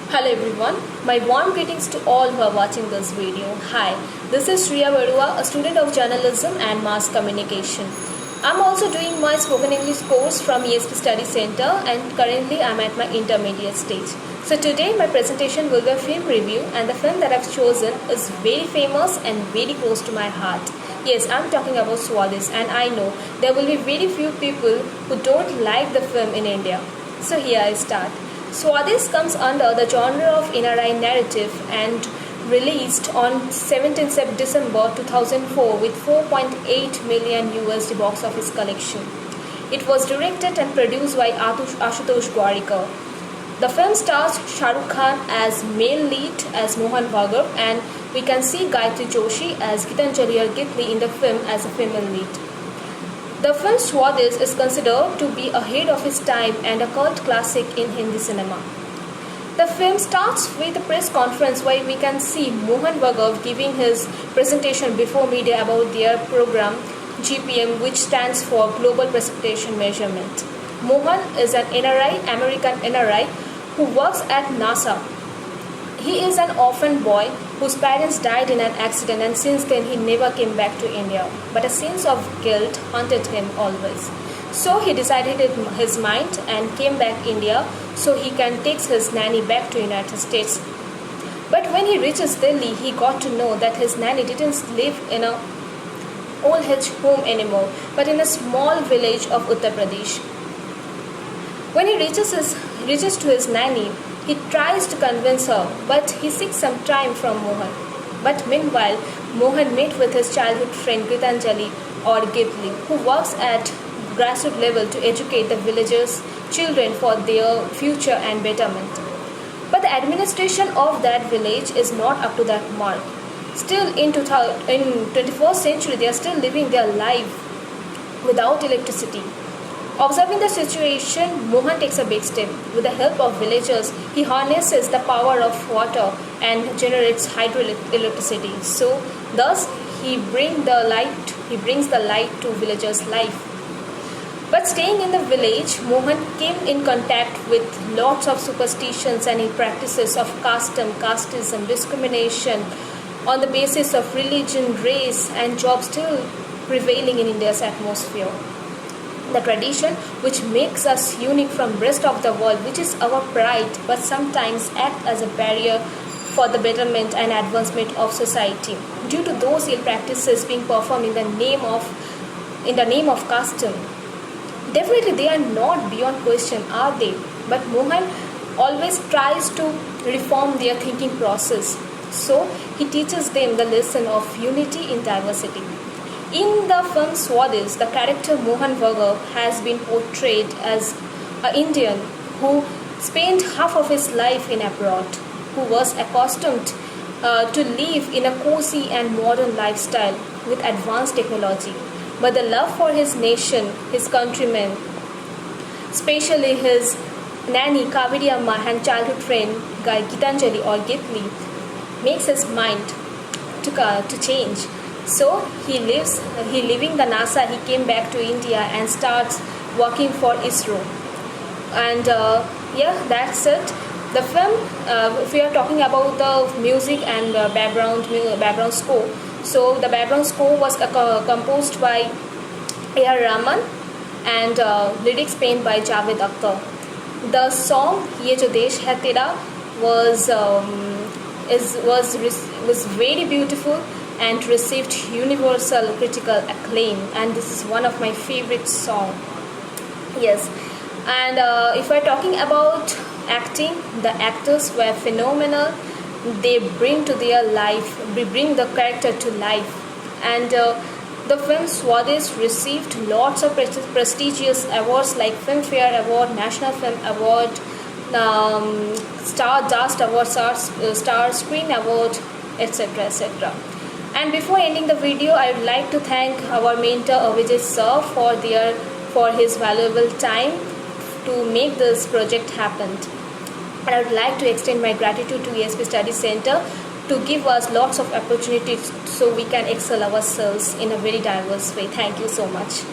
Hello everyone, my warm greetings to all who are watching this video. Hi, this is Shriya Barua, a student of journalism and mass communication. I'm also doing my spoken English course from ESP Study Center and currently I'm at my intermediate stage. So today my presentation will be a film review and the film that I've chosen is very famous and very close to my heart. Yes, I'm talking about Swadis and I know there will be very few people who don't like the film in India. So here I start. Swadis comes under the genre of NRI narrative and released on 17th December 2004 with 4.8 million USD box office collection. It was directed and produced by Ashutosh Gwarikar. The film stars Shah Rukh Khan as male lead as Mohan Bhargav and we can see Gayatri Joshi as Gitanjali Gitli in the film as a female lead. The film Swadis is considered to be ahead of its time and a cult classic in Hindi cinema. The film starts with a press conference where we can see Mohan Bhargav giving his presentation before media about their program GPM, which stands for Global Precipitation Measurement. Mohan is an NRI, American NRI, who works at NASA. He is an orphan boy whose parents died in an accident and since then he never came back to India. But a sense of guilt haunted him always. So he decided in his mind and came back India so he can take his nanny back to United States. But when he reaches Delhi, he got to know that his nanny didn't live in a old age home anymore, but in a small village of Uttar Pradesh. When he reaches to his nanny, he tries to convince her, but he seeks some time from Mohan. But meanwhile, Mohan met with his childhood friend Gitanjali or Gitli, who works at grassroots level to educate the villagers' children for their future and betterment. But the administration of that village is not up to that mark. Still in 21st century, they are still living their life without electricity. Observing the situation, Mohan takes a big step. With the help of villagers, he harnesses the power of water and generates hydroelectricity. So, thus, he brings the light to villagers' life. But staying in the village, Mohan came in contact with lots of superstitions and practices of casteism, discrimination on the basis of religion, race, and job still prevailing in India's atmosphere. The tradition which makes us unique from rest of the world, which is our pride, but sometimes act as a barrier for the betterment and advancement of society due to those ill practices being performed in the name of custom. Definitely they are not beyond question, are they? But Mohan always tries to reform their thinking process. So he teaches them the lesson of unity in diversity. In the film Swadis, the character Mohan Bhargav has been portrayed as an Indian who spent half of his life in abroad, who was accustomed to live in a cozy and modern lifestyle with advanced technology. But the love for his nation, his countrymen, especially his nanny Kaveri Amma and childhood friend Gitanjali or Gitli, makes his mind to change. So he leaving the NASA, he came back to India and starts working for ISRO. And that's it. The film, if we are talking about the music and background score, so the background score was composed by A.R. Rahman and lyrics penned by Javed Akhtar. The song Ye Jo Desh Hai Tera was very beautiful and received universal critical acclaim, and this is one of my favorite songs. Yes, and if we're talking about acting, the actors were phenomenal. They bring the character to life, and the film Swadis received lots of prestigious awards like Filmfare Award, National Film Award, Star Dust Award, Star Screen Award, etc. etc. And before ending the video, I would like to thank our mentor Vijay sir for his valuable time to make this project happen. And I would like to extend my gratitude to ESP Study Center to give us lots of opportunities so we can excel ourselves in a very diverse way. Thank you so much.